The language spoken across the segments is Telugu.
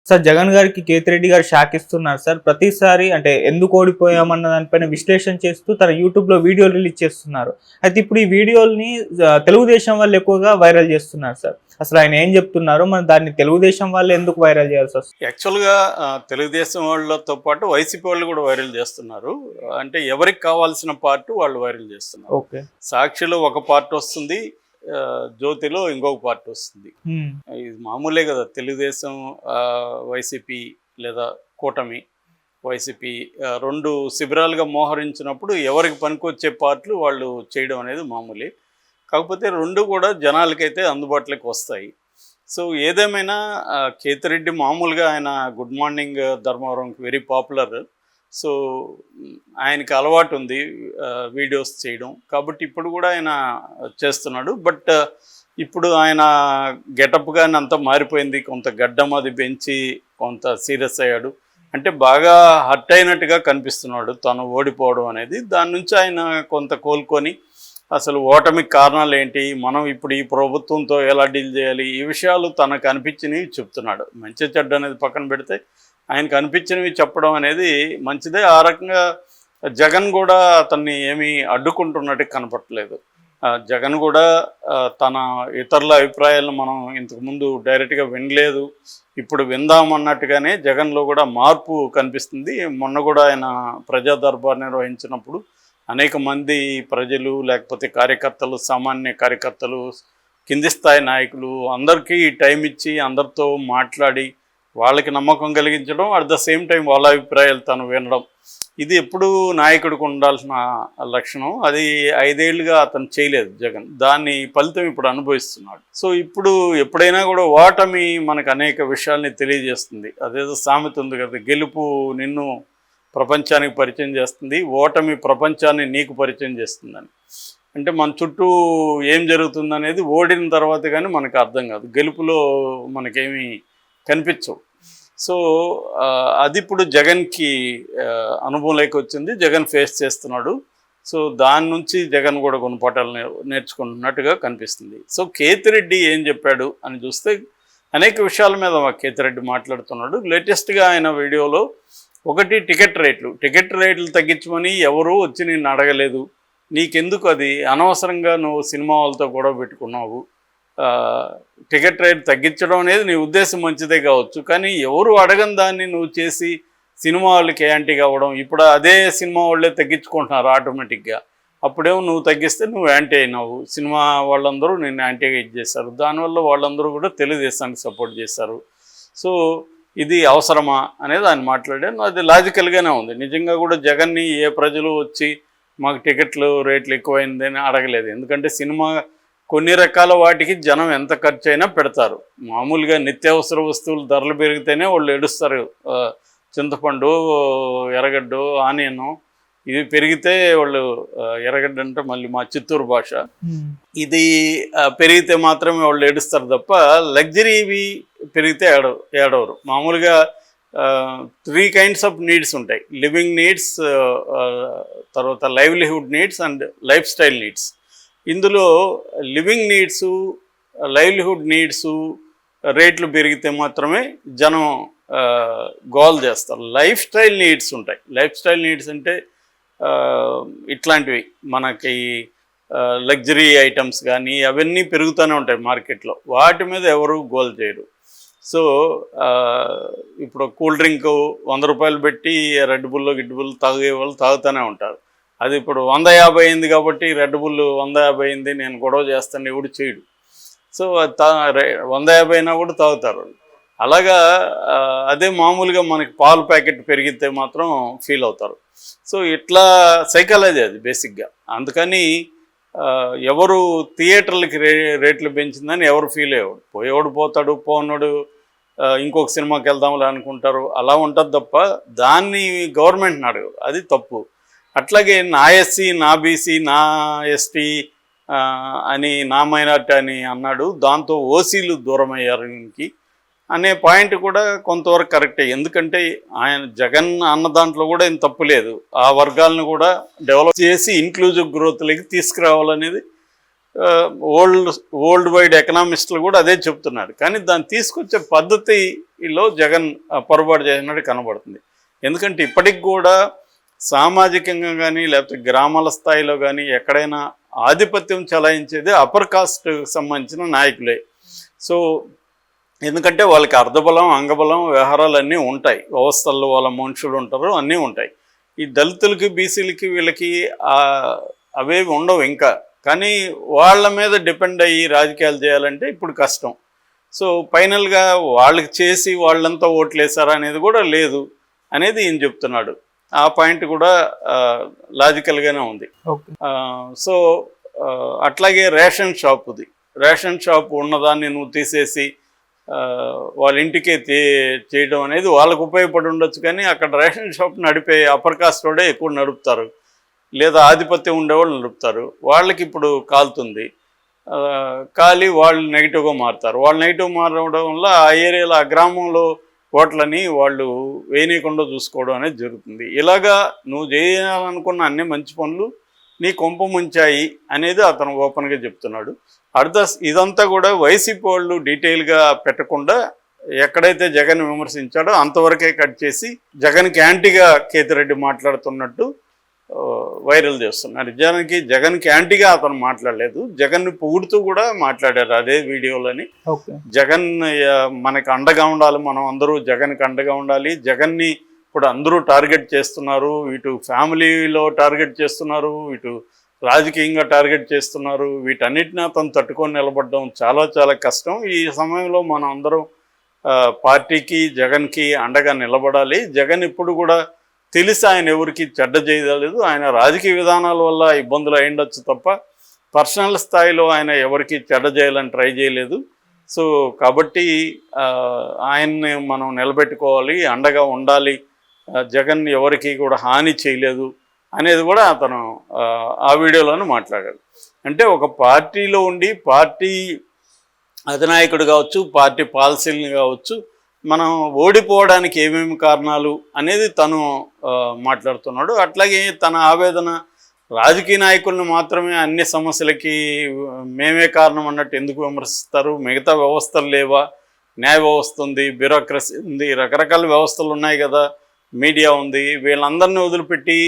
సార్ జగన్ గారికి కేతిరెడ్డి గారు షాక్ ఇస్తున్నారు సార్. ప్రతిసారి అంటే ఎందుకు ఓడిపోయామన్న దానిపైన విశ్లేషణ చేస్తూ తన యూట్యూబ్లో వీడియోలు రిలీజ్ చేస్తున్నారు. అయితే ఇప్పుడు ఈ వీడియోల్ని తెలుగుదేశం వాళ్ళు ఎక్కువగా వైరల్ చేస్తున్నారు సార్. అసలు ఆయన ఏం చెప్తున్నారు, మరి దాన్ని తెలుగుదేశం వాళ్ళు ఎందుకు వైరల్ చేయాల్సి వస్తుంది? యాక్చువల్గా తెలుగుదేశం వాళ్ళతో పాటు వైసీపీ వాళ్ళు కూడా వైరల్ చేస్తున్నారు. అంటే ఎవరికి కావాల్సిన పార్ట్ వాళ్ళు వైరల్ చేస్తున్నారు. ఓకే, సాక్షిలో ఒక పార్ట్ వస్తుంది, జ్యోతిలో ఇంకొక పార్ట్ వస్తుంది. ఇది మామూలే కదా, తెలుగుదేశం వైసీపీ లేదా కూటమి వైసీపీ రెండు శిబిరాలుగా మోహరించినప్పుడు ఎవరికి పనికొచ్చే పార్ట్లు వాళ్ళు చేయడం అనేది మామూలే. కాకపోతే రెండు కూడా జనాలకైతే అందుబాటులోకి వస్తాయి. సో ఏదేమైనా కేతిరెడ్డి మామూలుగా ఆయన గుడ్ మార్నింగ్ ధర్మవరంకి వెరీ పాపులర్. సో ఆయనకి అలవాటు ఉంది వీడియోస్ చేయడం, కాబట్టి ఇప్పుడు కూడా ఆయన చేస్తున్నాడు. బట్ ఇప్పుడు ఆయన గెటప్ కానీ అంతా మారిపోయింది, కొంత గడ్డం అది పెంచి కొంత సీరియస్ అయ్యాడు. అంటే బాగా హర్ట్ అయినట్టుగా కనిపిస్తున్నాడు తను ఓడిపోవడం అనేది. దాని నుంచి ఆయన కొంత కోలుకొని అసలు ఓటమికి కారణాలు ఏంటి, మనం ఇప్పుడు ఈ ప్రభుత్వంతో ఎలా డీల్ చేయాలి, ఈ విషయాలు తనకు అనిపించినవి చెప్తున్నాడు. మంచి చెడ్డ అనేది పక్కన పెడితే ఆయనకు అనిపించినవి చెప్పడం అనేది మంచిదే. ఆ రకంగా జగన్ కూడా అతన్ని ఏమీ అడ్డుకుంటున్నట్టు కనపడట్లేదు. జగన్ కూడా తన ఇతరుల అభిప్రాయాలను మనం ఇంతకుముందు డైరెక్ట్గా వినలేదు, ఇప్పుడు విందామన్నట్టుగానే జగన్లో కూడా మార్పు కనిపిస్తుంది. మొన్న కూడా ఆయన ప్రజా దర్బార్ నిర్వహించినప్పుడు అనేక మంది ప్రజలు లేకపోతే కార్యకర్తలు, సామాన్య కార్యకర్తలు, కింది స్థాయి నాయకులు అందరికీ టైం ఇచ్చి అందరితో మాట్లాడి వాళ్ళకి నమ్మకం కలిగించడం, అట్ ద సేమ్ టైం వాళ్ళ అభిప్రాయాలు తను వినడం, ఇది ఎప్పుడూ నాయకుడికి ఉండాల్సిన లక్షణం. అది 5 ఏళ్ళుగా అతను చేయలేదు జగన్. దాని ఫలితం ఇప్పుడు అనుభవిస్తున్నాడు. సో ఇప్పుడు ఎప్పుడైనా కూడా ఓటమి మనకు అనేక విషయాల్ని తెలియజేస్తుంది. అదేదో సామెత ఉంది కదా, గెలుపు నిన్ను ప్రపంచానికి పరిచయం చేస్తుంది, ఓటమి ప్రపంచాన్ని నీకు పరిచయం చేస్తుందని. అంటే మన చుట్టూ ఏం జరుగుతుందనేది ఓడిన తర్వాత కానీ మనకు అర్థం కాదు, గెలుపులో మనకేమీ కనిపించవు. సో అది ఇప్పుడు జగన్కి అనుభవంలోకి వచ్చింది, జగన్ ఫేస్ చేస్తున్నాడు. సో దాని నుంచి జగన్ కూడా గుణపాఠాలు నేర్చుకుంటున్నట్టుగా కనిపిస్తుంది. సో కేతిరెడ్డి ఏం చెప్పాడు అని చూస్తే అనేక విషయాల మీద కేతిరెడ్డి మాట్లాడుతున్నాడు. లేటెస్ట్గా ఆయన వీడియోలో ఒకటి టికెట్ రేట్లు తగ్గించమని ఎవరూ వచ్చి నిన్ను అడగలేదు, నీకెందుకు అది, అనవసరంగా నువ్వు సినిమా వాళ్ళతో గొడవ పెట్టుకున్నావు, టికెట్ రేట్ తగ్గించడం అనేది నీ ఉద్దేశం మంచిదే కావచ్చు, కానీ ఎవరు అడగని దాన్ని నువ్వు చేసి సినిమా వాళ్ళకి యాంటీ కావడం. ఇప్పుడు అదే సినిమా వాళ్ళే తగ్గించుకుంటున్నారు ఆటోమేటిక్గా. అప్పుడేమో నువ్వు తగ్గిస్తే నువ్వు యాంటీ అయినావు, సినిమా వాళ్ళందరూ నిన్ను యాంటీగా చేశారు, దానివల్ల వాళ్ళందరూ కూడా తెలుగుదేశానికి సపోర్ట్ చేశారు. సో ఇది అవసరమా అనేది ఆయన మాట్లాడాను. అది లాజికల్గానే ఉంది. నిజంగా కూడా జగన్ని ఏ ప్రజలు వచ్చి మాకు టికెట్లు రేట్లు ఎక్కువైందని అడగలేదు. ఎందుకంటే సినిమా కొన్ని రకాల వాటికి జనం ఎంత ఖర్చు అయినా పెడతారు. మామూలుగా నిత్యావసర వస్తువులు ధరలు పెరిగితేనే వాళ్ళు ఏడుస్తారు. చింతపండు, ఎర్రగడ్డు, ఆనియను ఇవి పెరిగితే వాళ్ళు, ఎర్రగడ్డ అంటే మళ్ళీ మా చిత్తూరు భాష, ఇది పెరిగితే మాత్రమే వాళ్ళు ఏడుస్తారు తప్ప లగ్జరీ ఇవి పెరిగితే ఏడవరు. మామూలుగా 3 kinds ఆఫ్ నీడ్స్ ఉంటాయి: లివింగ్ నీడ్స్, తర్వాత livelihood needs and life style needs. ఇందులో లివింగ్ నీడ్స్, లైవ్లీహుడ్ నీడ్స్ రేట్లు పెరిగితే మాత్రమే జనం గోల్ చేస్తారు. లైఫ్ స్టైల్ నీడ్స్ ఉంటాయి. లైఫ్ స్టైల్ నీడ్స్ అంటే ఇట్లాంటివి మనకి లగ్జరీ ఐటమ్స్ కానీ అవన్నీ పెరుగుతూనే ఉంటాయి మార్కెట్లో, వాటి మీద ఎవరు గోల్ చేయరు. సో ఇప్పుడు కూల్ డ్రింక్ 100 రూపాయలు పెట్టి రెడ్ బుల్ గిడ్బుల్ తాగే వాళ్ళు తాగుతూనే ఉంటారు. అది ఇప్పుడు 150 అయింది కాబట్టి రెడ్ బుల్ 150 అయింది నేను గొడవ చేస్తాను ఎవడు చేయడు. సో 150 అయినా కూడా తాగుతారు. అలాగా అదే మామూలుగా మనకి పాలు ప్యాకెట్ పెరిగితే మాత్రం ఫీల్ అవుతారు. సో ఇట్లా సైకాలజీ అది బేసిక్గా. అందుకని ఎవరు థియేటర్లకి రేట్లు పెంచిందని ఎవరు ఫీల్ అయ్యేవాడు, పోయేవాడు పోతాడు, పోన్నాడు ఇంకొక సినిమాకి వెళ్దాంలే అనుకుంటారు. అలా ఉంటుంది తప్ప దాన్ని గవర్నమెంట్ని అడగదు, అది తప్పు. అట్లాగే నా ఎస్సీ, నా బీసీ, నా ఎస్టీ అని, నా మైనార్టీ అని అన్నాడు, దాంతో ఓసీలు దూరం అయ్యారు ఇంకి అనే పాయింట్ కూడా కొంతవరకు కరెక్టే. ఎందుకంటే ఆయన జగన్ అన్న దాంట్లో కూడా ఏం తప్పు లేదు. ఆ వర్గాలను కూడా డెవలప్ చేసి ఇంక్లూజివ్ గ్రోత్లోకి తీసుకురావాలనేది వరల్డ్ వైడ్ ఎకనామిస్టులు కూడా అదే చెప్తున్నారు. కానీ దాన్ని తీసుకొచ్చే పద్ధతిలో జగన్ పొరపాటు చేసినట్టు కనబడుతుంది. ఎందుకంటే ఇప్పటికి కూడా సామాజికంగా కానీ లేకపోతే గ్రామాల స్థాయిలో కానీ ఎక్కడైనా ఆధిపత్యం చలాయించేది అప్పర్ కాస్ట్ సంబంధించిన నాయకులే. సో ఎందుకంటే వాళ్ళకి అర్ధబలం అంగబలం వ్యవహారాలు ఉంటాయి, వ్యవస్థల్లో వాళ్ళ మనుషులు ఉంటారు, అన్నీ ఉంటాయి. ఈ దళితులకి బీసీలకి వీళ్ళకి అవేవి ఉండవు ఇంకా. కానీ వాళ్ళ మీద డిపెండ్ అయ్యి రాజకీయాలు చేయాలంటే ఇప్పుడు కష్టం. సో ఫైనల్గా వాళ్ళకి చేసి వాళ్ళంతా ఓట్లు వేసారా అనేది కూడా లేదు అనేది ఈయన చెప్తున్నాడు. ఆ పాయింట్ కూడా లాజికల్గానే ఉంది. సో అట్లాగే రేషన్ షాప్ ఉన్నదాన్ని నువ్వు తీసేసి వాళ్ళ ఇంటికే చేయడం అనేది వాళ్ళకు ఉపయోగపడి ఉండొచ్చు. కానీ అక్కడ రేషన్ షాప్ నడిపే అప్పర్ కాస్ట్ వాడే ఎక్కువ నడుపుతారు, లేదా ఆధిపత్యం ఉండేవాళ్ళు నడుపుతారు. వాళ్ళకి ఇప్పుడు కాలుతుంది, కాలి వాళ్ళు నెగిటివ్గా మారుతారు. వాళ్ళు నెగిటివ్ మారడం వల్ల ఆ ఏరియాలో ఆ గ్రామంలో ఓట్లని వాళ్ళు వేయనీయకుండా చూసుకోవడం అనేది జరుగుతుంది. ఇలాగా నువ్వు చేయాలనుకున్న అన్ని మంచి పనులు నీ కొంప ముంచాయి అనేది అతను ఓపెన్గా చెప్తున్నాడు. ఇదంతా కూడా వైసీపీ వాళ్ళు డీటెయిల్గా పెట్టకుండా ఎక్కడైతే జగన్ విమర్శించాడో అంతవరకే కట్ చేసి జగన్కి యాంటీగా కేతిరెడ్డి మాట్లాడుతున్నట్టు వైరల్ చేస్తున్నారు. నిజానికి జగన్కి యాంటీగా అతను మాట్లాడలేదు, జగన్ని పొగుడుతూ కూడా మాట్లాడారు అదే వీడియోలని. జగన్ మనకి అండగా ఉండాలి, మనం అందరూ జగన్కి అండగా ఉండాలి, జగన్ని ఇప్పుడు అందరూ టార్గెట్ చేస్తున్నారు, ఇటు ఫ్యామిలీలో టార్గెట్ చేస్తున్నారు, ఇటు రాజకీయంగా టార్గెట్ చేస్తున్నారు. వీటన్నిటిని అతను తట్టుకొని నిలబడడం చాలా చాలా కష్టం. ఈ సమయంలో మనం అందరం పార్టీకి జగన్కి అండగా నిలబడాలి. జగన్ ఇప్పుడు కూడా తెలిసి ఆయన ఎవరికి చెడ్డ చేయలేదు, ఆయన రాజకీయ విధానాల వల్ల ఇబ్బందులు అయ్యుండొచ్చు తప్ప పర్సనల్ స్థాయిలో ఆయన ఎవరికి చెడ్డ చేయాలని ట్రై చేయలేదు. సో కాబట్టి ఆయన్ని మనం నిలబెట్టుకోవాలి, అండగా ఉండాలి, జగన్ ఎవరికి కూడా హాని చేయలేదు అనేది కూడా అతను ఆ వీడియోలోనే మాట్లాడాడు. అంటే ఒక పార్టీలో ఉండి పార్టీ అధినాయకుడు కావచ్చు, పార్టీ పాలసీలను కావచ్చు, మనం ఓడిపోవడానికి ఏమేమి కారణాలు అనేది తను మాట్లాడుతున్నాడు. అట్లాగే తన ఆవేదన రాజకీయ నాయకులను మాత్రమే అన్ని సమస్యలకి మేమే కారణం అన్నట్టు ఎందుకు విమర్శిస్తారు, మిగతా వ్యవస్థలు లేవా, న్యాయ వ్యవస్థ ఉంది, బ్యూరోక్రసీ ఉంది, రకరకాల వ్యవస్థలు ఉన్నాయి కదా, మీడియా ఉంది, వీళ్ళందరినీ వదిలిపెట్టి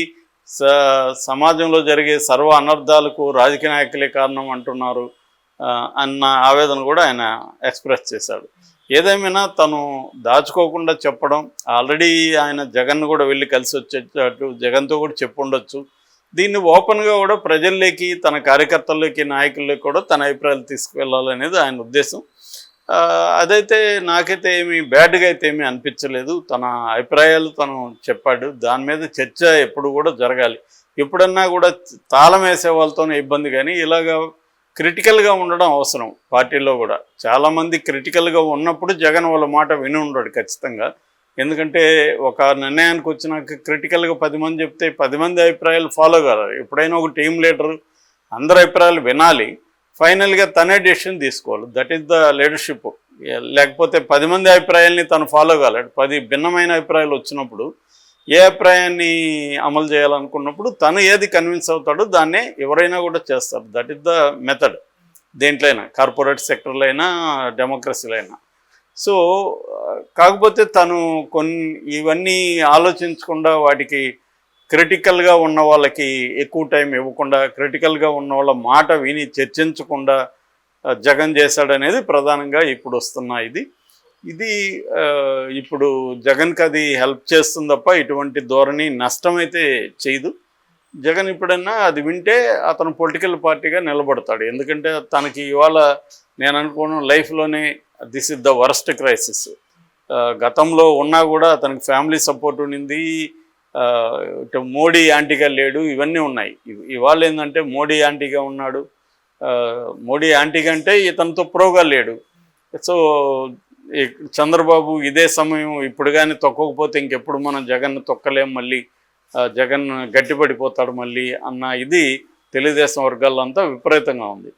సమాజంలో జరిగే సర్వ అనర్థాలకు రాజకీయ నాయకులే కారణం అంటున్నారు అన్న ఆవేదన కూడా ఆయన ఎక్స్ప్రెస్ చేశాడు. ఏదేమైనా తను దాచుకోకుండా చెప్పడం, ఆల్రెడీ ఆయన జగన్ కూడా వెళ్ళి కలిసి వచ్చేటట్టు జగన్తో కూడా చెప్పుండొచ్చు. దీన్ని ఓపెన్గా కూడా ప్రజల్లోకి, తన కార్యకర్తల్లోకి, నాయకుల్లోకి కూడా తన అభిప్రాయాలు తీసుకువెళ్ళాలనేది ఆయన ఉద్దేశం. అదైతే నాకైతే ఏమి బ్యాడ్గా అయితే ఏమీ అనిపించలేదు. తన అభిప్రాయాలు తను చెప్పాడు, దాని మీద చర్చ ఎప్పుడు కూడా జరగాలి. ఎప్పుడన్నా కూడా తాళం వేసే వాళ్ళతోనే ఇబ్బంది, కానీ ఇలాగా క్రిటికల్గా ఉండడం అవసరం. పార్టీలో కూడా చాలామంది క్రిటికల్గా ఉన్నప్పుడు జగన్ వాళ్ళ మాట విని ఉండడు ఖచ్చితంగా. ఎందుకంటే ఒక నిర్ణయానికి వచ్చినాక క్రిటికల్గా 10 మంది చెప్తే 10 మంది అభిప్రాయాలు ఫాలో కావాలి. ఎప్పుడైనా ఒక టీం లీడరు అందరి అభిప్రాయాలు వినాలి, ఫైనల్గా తనే డెసిషన్ తీసుకోవాలి. That is the leadership. లేకపోతే 10 మంది అభిప్రాయాల్ని తను ఫాలో కాలేడు. 10 భిన్నమైన అభిప్రాయాలు వచ్చినప్పుడు ఏ అభిప్రాయాన్ని అమలు చేయాలనుకున్నప్పుడు తను ఏది కన్విన్స్ అవుతాడో దాన్నే ఎవరైనా కూడా చేస్తారు. That is the method. దేంట్లో అయినా, కార్పొరేట్ సెక్టర్లో అయినా, డెమోక్రసీలో అయినా. సో కాకపోతే తను ఇవన్నీ ఆలోచించకుండా వాటికి క్రిటికల్గా ఉన్న వాళ్ళకి ఎక్కువ టైం ఇవ్వకుండా, క్రిటికల్గా ఉన్న వాళ్ళ మాట విని చర్చించకుండా జగన్ చేశాడనేది ప్రధానంగా ఇప్పుడు వస్తున్న ఇది ఇప్పుడు జగన్కి అది హెల్ప్ చేస్తుంది తప్ప ఇటువంటి ధోరణి నష్టమైతే చేయదు. జగన్ ఇప్పుడన్నా అది వింటే అతను పొలిటికల్ పార్టీగా నిలబడతాడు. ఎందుకంటే తనకి ఇవాళ నేను అనుకోను లైఫ్లోనే this is the worst crisis. గతంలో ఉన్నా కూడా అతనికి ఫ్యామిలీ సపోర్ట్ ఉండింది, ఇటు మోడీ యాంటీగా లేడు, ఇవన్నీ ఉన్నాయి. ఇవాళ ఏంటంటే మోడీ యాంటీగా ఉన్నాడు. మోడీ యాంటీగా అంటే ఇతనితో ప్రోగా లేడు. సో చంద్రబాబు ఇదే సమయం ఇప్పుడు కానీ తొక్కకపోతే ఇంకెప్పుడు మనం జగన్ తొక్కలేం, మళ్ళీ జగన్ గట్టిపడిపోతాడు మళ్ళీ అన్న తెలుగుదేశం వర్గాల్లో అంతా విపరీతంగా ఉంది.